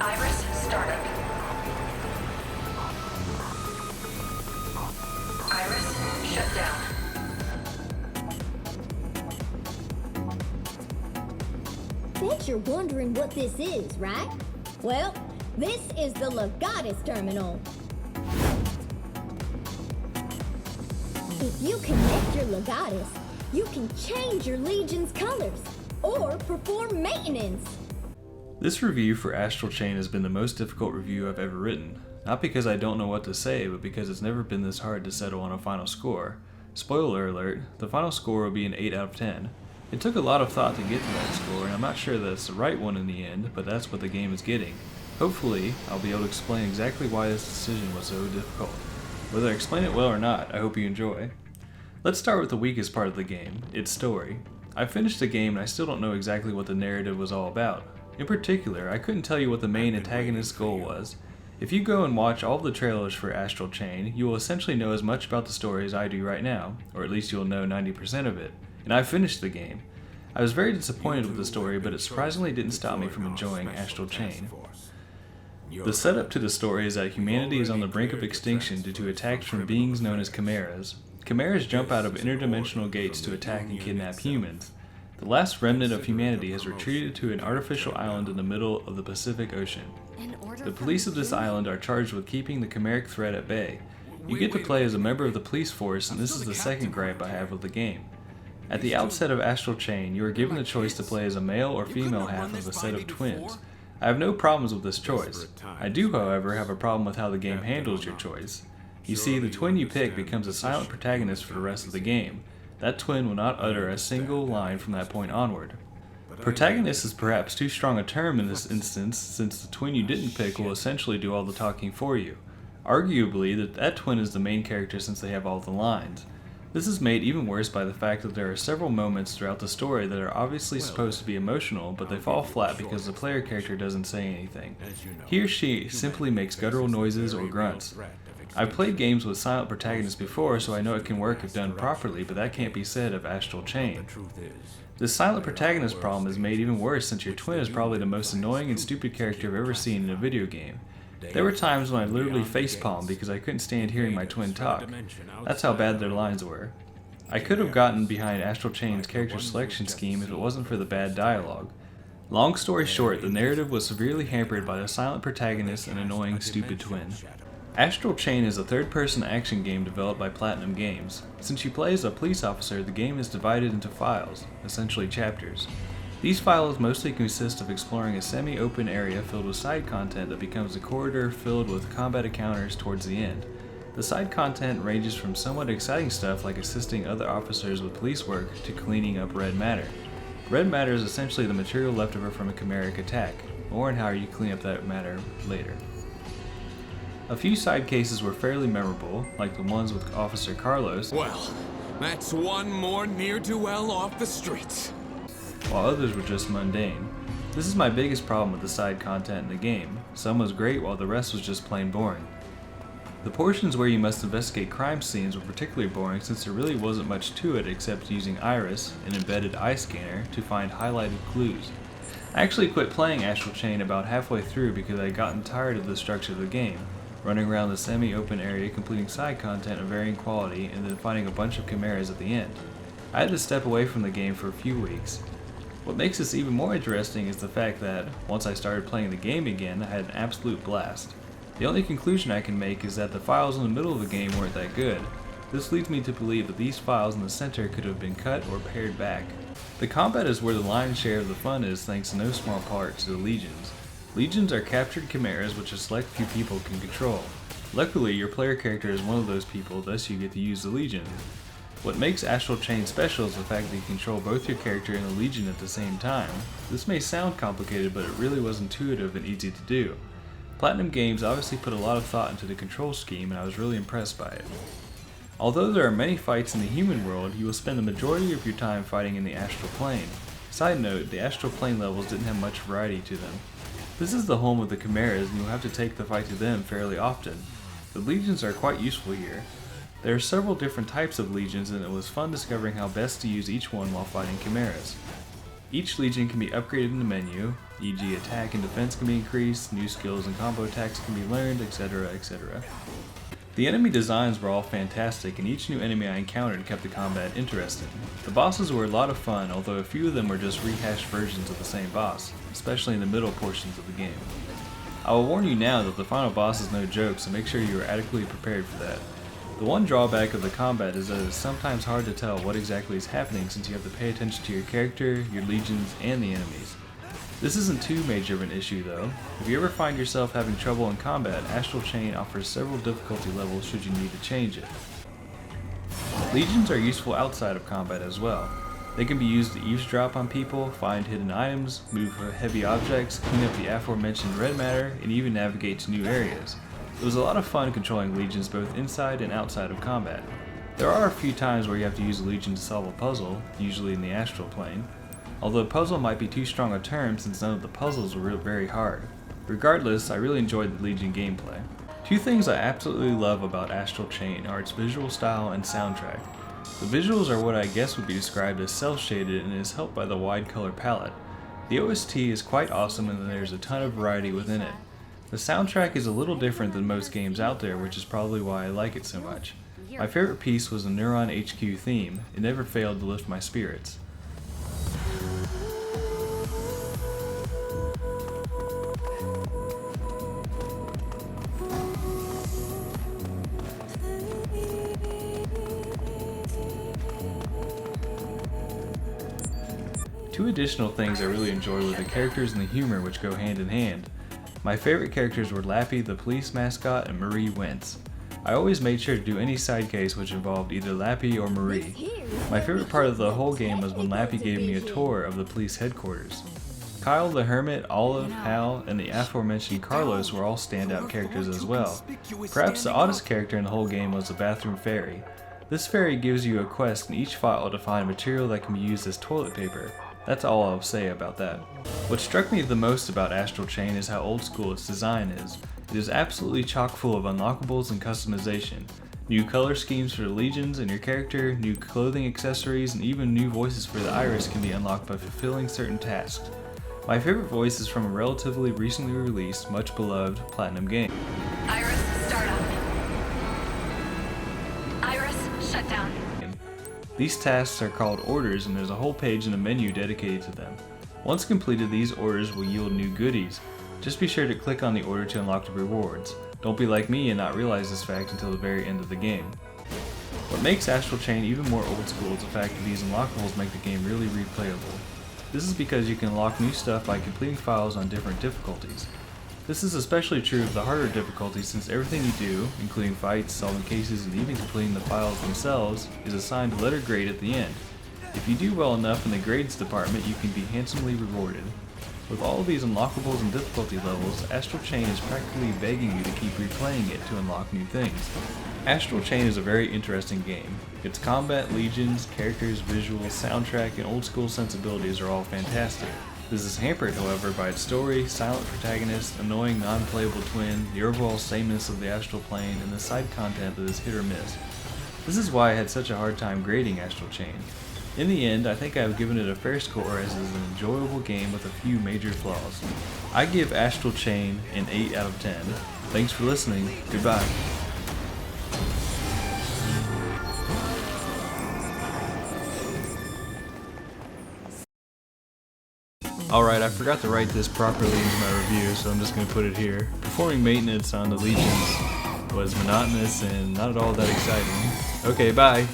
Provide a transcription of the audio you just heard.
Iris startup. Iris shut down. Bet you're wondering what this is, right? Well, this is the Legatus terminal. If you connect your Legatus, you can change your Legion's colors or perform maintenance. This review for Astral Chain has been the most difficult review I've ever written. Not because I don't know what to say, but because it's never been this hard to settle on a final score. Spoiler alert, the final score will be an 8 out of 10. It took a lot of thought to get to that score, and I'm not sure that it's the right one in the end, but that's what the game is getting. Hopefully, I'll be able to explain exactly why this decision was so difficult. Whether I explain it well or not, I hope you enjoy. Let's start with the weakest part of the game, its story. I finished the game and I still don't know exactly what the narrative was all about. In particular, I couldn't tell you what the main antagonist's goal was. If you go and watch all the trailers for Astral Chain, you will essentially know as much about the story as I do right now, or at least you'll know 90% of it. And I finished the game. I was very disappointed with the story, but it surprisingly didn't stop me from enjoying Astral Chain. The setup to the story is that humanity is on the brink of extinction due to attacks from beings known as chimeras. Chimeras jump out of interdimensional gates to attack and kidnap humans. The last remnant of humanity has retreated to an artificial island in the middle of the Pacific Ocean. The police of this island are charged with keeping the chimeric threat at bay. You get to play as a member of the police force, and this is the second gripe I have with the game. At the outset of Astral Chain, you are given the choice to play as a male or female half of a set of twins. I have no problems with this choice. I do, however, have a problem with how the game handles your choice. You see, the twin you pick becomes a silent protagonist for the rest of the game. That twin will not utter a single line from that point onward. Protagonist is perhaps too strong a term in this instance, since the twin you didn't pick will essentially do all the talking for you. Arguably, that twin is the main character since they have all the lines. This is made even worse by the fact that there are several moments throughout the story that are obviously supposed to be emotional, but they fall flat because the player character doesn't say anything. He or she simply makes guttural noises or grunts. I've played games with silent protagonists before, so I know it can work if done properly, but that can't be said of Astral Chain. This silent protagonist problem is made even worse since your twin is probably the most annoying and stupid character I've ever seen in a video game. There were times when I literally facepalmed because I couldn't stand hearing my twin talk. That's how bad their lines were. I could have gotten behind Astral Chain's character selection scheme if it wasn't for the bad dialogue. Long story short, the narrative was severely hampered by the silent protagonist and annoying stupid twin. Astral Chain is a third-person action game developed by Platinum Games. Since you play as a police officer, the game is divided into files, essentially chapters. These files mostly consist of exploring a semi-open area filled with side content that becomes a corridor filled with combat encounters towards the end. The side content ranges from somewhat exciting stuff like assisting other officers with police work to cleaning up red matter. Red matter is essentially the material left over from a chimeric attack. More on how you clean up that matter later. A few side cases were fairly memorable, like the ones with Officer Carlos. Well, that's one more ne'er-do-well off the streets. While others were just mundane. This is my biggest problem with the side content in the game. Some was great while the rest was just plain boring. The portions where you must investigate crime scenes were particularly boring since there really wasn't much to it except using Iris, an embedded eye scanner, to find highlighted clues. I actually quit playing Astral Chain about halfway through because I had gotten tired of the structure of the game, running around the semi-open area completing side content of varying quality and then finding a bunch of chimeras at the end. I had to step away from the game for a few weeks. What makes this even more interesting is the fact that, once I started playing the game again, I had an absolute blast. The only conclusion I can make is that the files in the middle of the game weren't that good. This leads me to believe that these files in the center could have been cut or pared back. The combat is where the lion's share of the fun is thanks in no small part to the legions. Legions are captured chimeras which a select few people can control. Luckily, your player character is one of those people, thus you get to use the legion. What makes Astral Chain special is the fact that you control both your character and the legion at the same time. This may sound complicated, but it really was intuitive and easy to do. Platinum Games obviously put a lot of thought into the control scheme, and I was really impressed by it. Although there are many fights in the human world, you will spend the majority of your time fighting in the astral plane. Side note, the astral plane levels didn't have much variety to them. This is the home of the chimeras, and you'll have to take the fight to them fairly often. The legions are quite useful here. There are several different types of legions, and it was fun discovering how best to use each one while fighting chimeras. Each legion can be upgraded in the menu. e.g. attack and defense can be increased, new skills and combo attacks can be learned, etc, etc. The enemy designs were all fantastic, and each new enemy I encountered kept the combat interesting. The bosses were a lot of fun, although a few of them were just rehashed versions of the same boss, especially in the middle portions of the game. I will warn you now that the final boss is no joke, so make sure you are adequately prepared for that. The one drawback of the combat is that it is sometimes hard to tell what exactly is happening since you have to pay attention to your character, your legions, and the enemies. This isn't too major of an issue though. If you ever find yourself having trouble in combat, Astral Chain offers several difficulty levels should you need to change it. Legions are useful outside of combat as well. They can be used to eavesdrop on people, find hidden items, move heavy objects, clean up the aforementioned red matter, and even navigate to new areas. It was a lot of fun controlling legions both inside and outside of combat. There are a few times where you have to use a legion to solve a puzzle, usually in the astral plane. Although puzzle might be too strong a term since none of the puzzles were very hard. Regardless, I really enjoyed the Legion gameplay. Two things I absolutely love about Astral Chain are its visual style and soundtrack. The visuals are what I guess would be described as cel-shaded and is helped by the wide color palette. The OST is quite awesome and there's a ton of variety within it. The soundtrack is a little different than most games out there, which is probably why I like it so much. My favorite piece was the Neuron HQ theme. It never failed to lift my spirits. Two additional things I really enjoy were the characters and the humor, which go hand in hand. My favorite characters were Lappy the police mascot and Marie Wentz. I always made sure to do any side case which involved either Lappy or Marie. My favorite part of the whole game was when Lappy gave me a tour of the police headquarters. Kyle the Hermit, Olive, Hal, and the aforementioned Carlos were all standout characters as well. Perhaps the oddest character in the whole game was the bathroom fairy. This fairy gives you a quest in each file to find material that can be used as toilet paper. That's all I'll say about that. What struck me the most about Astral Chain is how old school its design is. It is absolutely chock full of unlockables and customization. New color schemes for the legions and your character, new clothing accessories, and even new voices for the iris can be unlocked by fulfilling certain tasks. My favorite voice is from a relatively recently released, much beloved Platinum game. Iris, startup. Iris, shut down. These tasks are called orders and there's a whole page in the menu dedicated to them. Once completed, these orders will yield new goodies. Just be sure to click on the order to unlock the rewards. Don't be like me and not realize this fact until the very end of the game. What makes Astral Chain even more old school is the fact that these unlockables make the game really replayable. This is because you can unlock new stuff by completing files on different difficulties. This is especially true of the harder difficulties since everything you do, including fights, solving cases, and even completing the files themselves, is assigned a letter grade at the end. If you do well enough in the grades department, you can be handsomely rewarded. With all of these unlockables and difficulty levels, Astral Chain is practically begging you to keep replaying it to unlock new things. Astral Chain is a very interesting game. Its combat, legions, characters, visuals, soundtrack, and old school sensibilities are all fantastic. This is hampered, however, by its story, silent protagonist, annoying non-playable twin, the overall sameness of the astral plane, and the side content that is hit or miss. This is why I had such a hard time grading Astral Chain. In the end, I think I have given it a fair score as it is an enjoyable game with a few major flaws. I give Astral Chain an 8 out of 10. Thanks for listening. Goodbye. Alright, I forgot to write this properly into my review, so I'm just going to put it here. Performing maintenance on the legions was monotonous and not at all that exciting. Okay, bye!